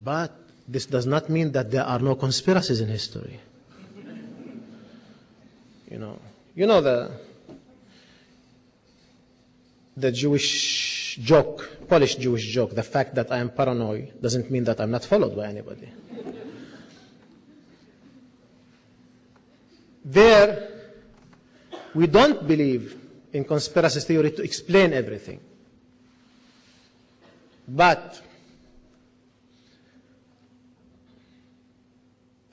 But this does not mean that there are no conspiracies in history. You know the Jewish joke, Polish Jewish joke, the fact that I am paranoid doesn't mean that I'm not followed by anybody. There, we don't believe in conspiracy theory to explain everything. But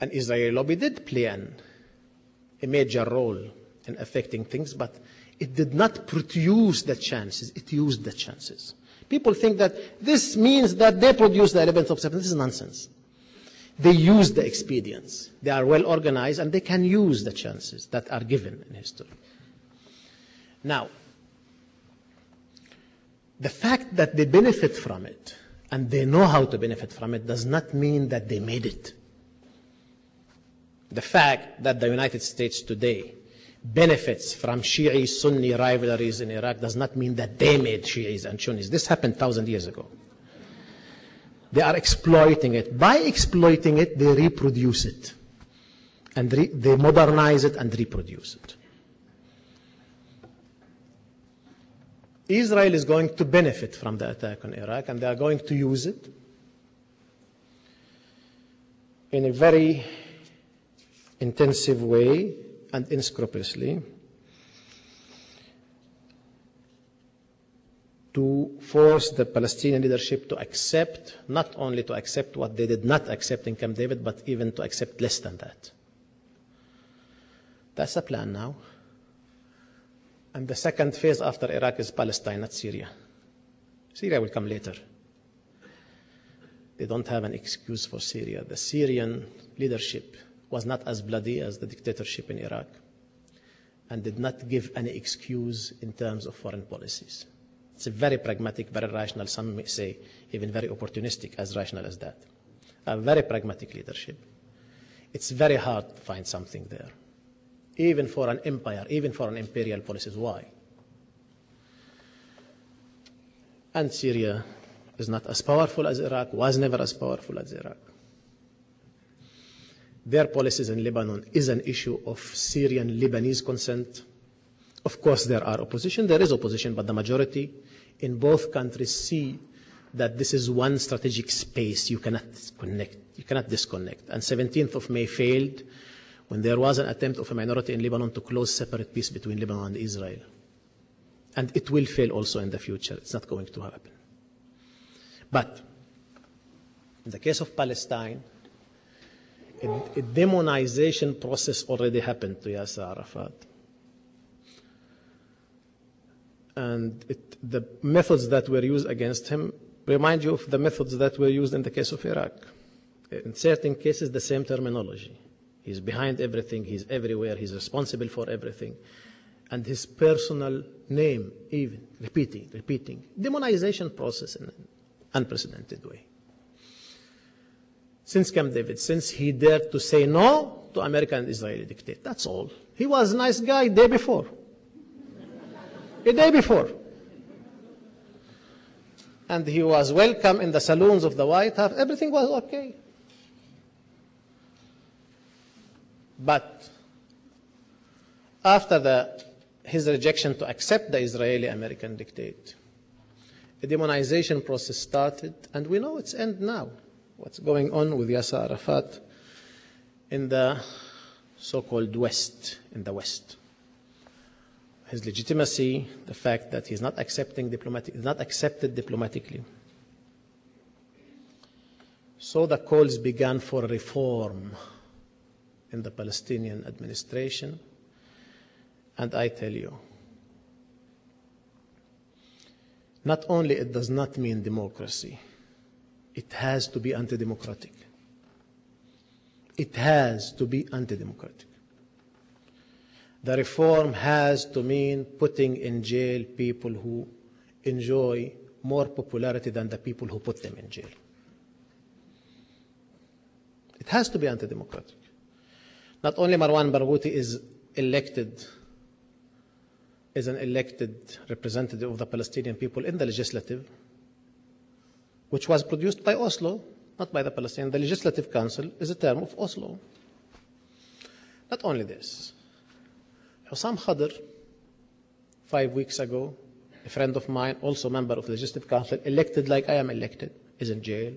an Israeli lobby did play a major role in affecting things, but it did not produce the chances, it used the chances. People think that this means that they produced the 11th of September. This is nonsense. They use the expedients. They are well organized and they can use the chances that are given in history. Now, the fact that they benefit from it and they know how to benefit from it does not mean that they made it. The fact that the United States today benefits from Shi'i-Sunni rivalries in Iraq does not mean that they made Shi'is and Sunnis. This happened 1,000 years ago. They are exploiting it. By exploiting it, they reproduce it. And they modernize it and reproduce it. Israel is going to benefit from the attack on Iraq, and they are going to use it in a very intensive way and unscrupulously to force the Palestinian leadership to accept, not only to accept what they did not accept in Camp David, but even to accept less than that. That's the plan now. And the second phase after Iraq is Palestine, not Syria. Syria will come later. They don't have an excuse for Syria. The Syrian leadership was not as bloody as the dictatorship in Iraq and did not give any excuse in terms of foreign policies. It's a very pragmatic, very rational, some may say even very opportunistic, as rational as that. A very pragmatic leadership. It's very hard to find something there, even for an empire, even for an imperial policies. Why? And Syria is not as powerful as Iraq, was never as powerful as Iraq. Their policies in Lebanon is an issue of Syrian Lebanese consent. Of course, there are opposition. There is opposition, but the majority in both countries see that this is one strategic space you cannot disconnect. You cannot disconnect. And 17th of May failed when there was an attempt of a minority in Lebanon to close separate peace between Lebanon and Israel. And it will fail also in the future. It's not going to happen. But in the case of Palestine, a demonization process already happened to Yasser Arafat. And the methods that were used against him remind you of the methods that were used in the case of Iraq. In certain cases, the same terminology. He's behind everything, he's everywhere, he's responsible for everything. And his personal name, even, repeating. Demonization process in an unprecedented way. Since Camp David, since he dared to say no to American and Israeli dictate. That's all. He was a nice guy day before. A day before. And he was welcome in the saloons of the White House. Everything was okay. But after his rejection to accept the Israeli-American dictate, a demonization process started, and we know its end now. What's going on with Yasser Arafat in the so-called West, in the West. His legitimacy, the fact that he's not accepted diplomatically. So the calls began for reform in the Palestinian administration. And I tell you, not only it does not mean democracy, it has to be anti-democratic. It has to be anti-democratic. The reform has to mean putting in jail people who enjoy more popularity than the people who put them in jail. It has to be anti-democratic. Not only Marwan Barghouti is an elected representative of the Palestinian people in the legislative, which was produced by Oslo, not by the Palestinians. The Legislative Council is a term of Oslo. Not only this, Hussam Khadir, 5 weeks ago, a friend of mine, also member of the Legislative Council, elected like I am elected, is in jail.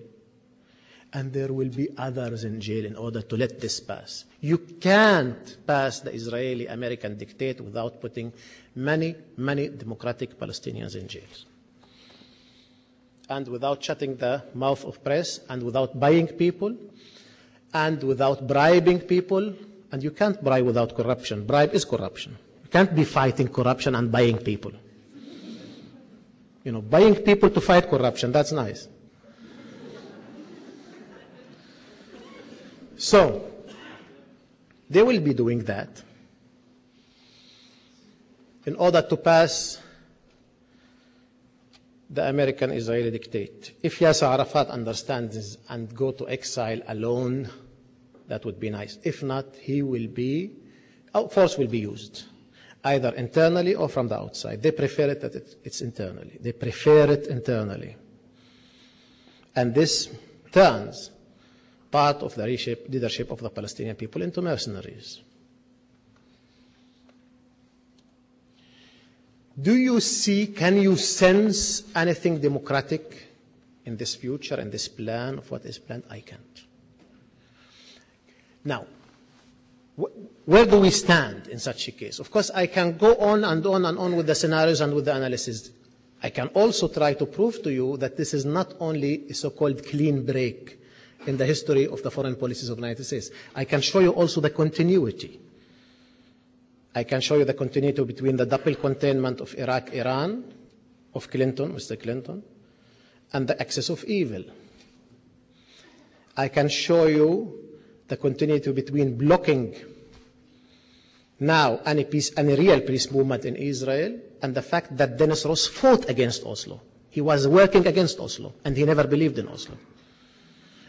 And there will be others in jail in order to let this pass. You can't pass the Israeli-American dictate without putting many, many democratic Palestinians in jails. And without shutting the mouth of press, and without buying people, and without bribing people. And you can't bribe without corruption. Bribe is corruption. You can't be fighting corruption and buying people. You know, buying people to fight corruption, that's nice. So, they will be doing that in order to pass the American-Israeli dictate. If Yasser Arafat understands this and go to exile alone, that would be nice. If not, force will be used, either internally or from the outside. They prefer it that it's internally. They prefer it internally. And this turns part of the leadership of the Palestinian people into mercenaries. Do you see, can you sense anything democratic in this future, in this plan of what is planned? I can't. Now, where do we stand in such a case? Of course, I can go on and on and on with the scenarios and with the analysis. I can also try to prove to you that this is not only a so-called clean break in the history of the foreign policies of the United States. I can show you also the continuity. I can show you the continuity between the double containment of Iraq, Iran, of Clinton, Mr. Clinton, and the axis of evil. I can show you the continuity between blocking now any real peace movement in Israel and the fact that Dennis Ross fought against Oslo. He was working against Oslo, and he never believed in Oslo.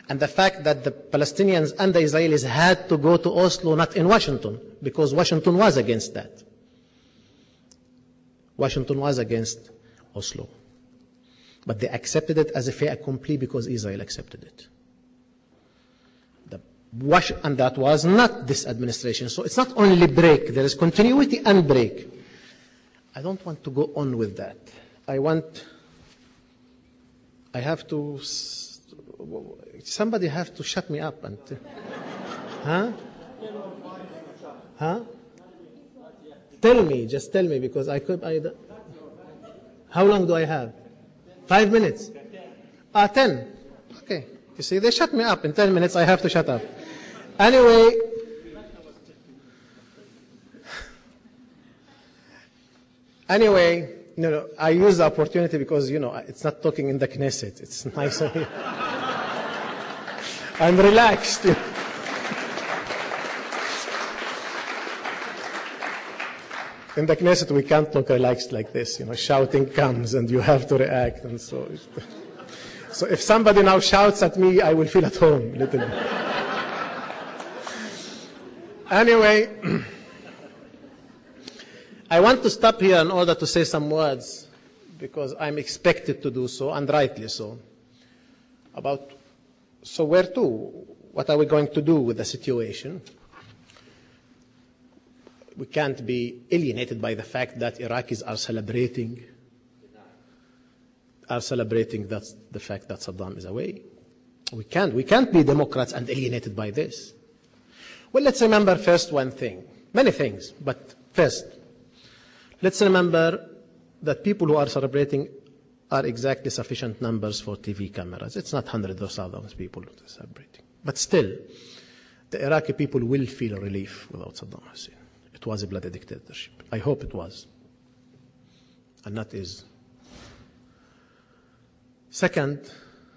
And the fact that the Palestinians and the Israelis had to go to Oslo, not in Washington, because Washington was against that. Washington was against Oslo. But they accepted it as a fait accompli because Israel accepted it. And that was not this administration. So it's not only break, there is continuity and break. I don't want to go on with that. I have to, somebody have to shut me up. And, huh? Huh? Tell me, just tell me, because how long do I have? 5 minutes? 10. Okay. You see, they shut me up. In 10 minutes, I have to shut up. Anyway, no, I use the opportunity because, it's not talking in the Knesset. It's nice. I'm relaxed. In the Knesset, we can't talk relaxed like this. Shouting comes and you have to react. And so if somebody now shouts at me, I will feel at home a little bit. Anyway, I want to stop here in order to say some words, because I'm expected to do so, and rightly so, so where to? What are we going to do with the situation? We can't be alienated by the fact that Iraqis are celebrating that's the fact that Saddam is away. We can't be Democrats and alienated by this. Well, let's remember first one thing. Many things, but first, let's remember that people who are celebrating are exactly sufficient numbers for TV cameras. It's not hundreds of thousands of people celebrating. But still, the Iraqi people will feel relief without Saddam Hussein. It was a bloody dictatorship. I hope it was. And that is. Second,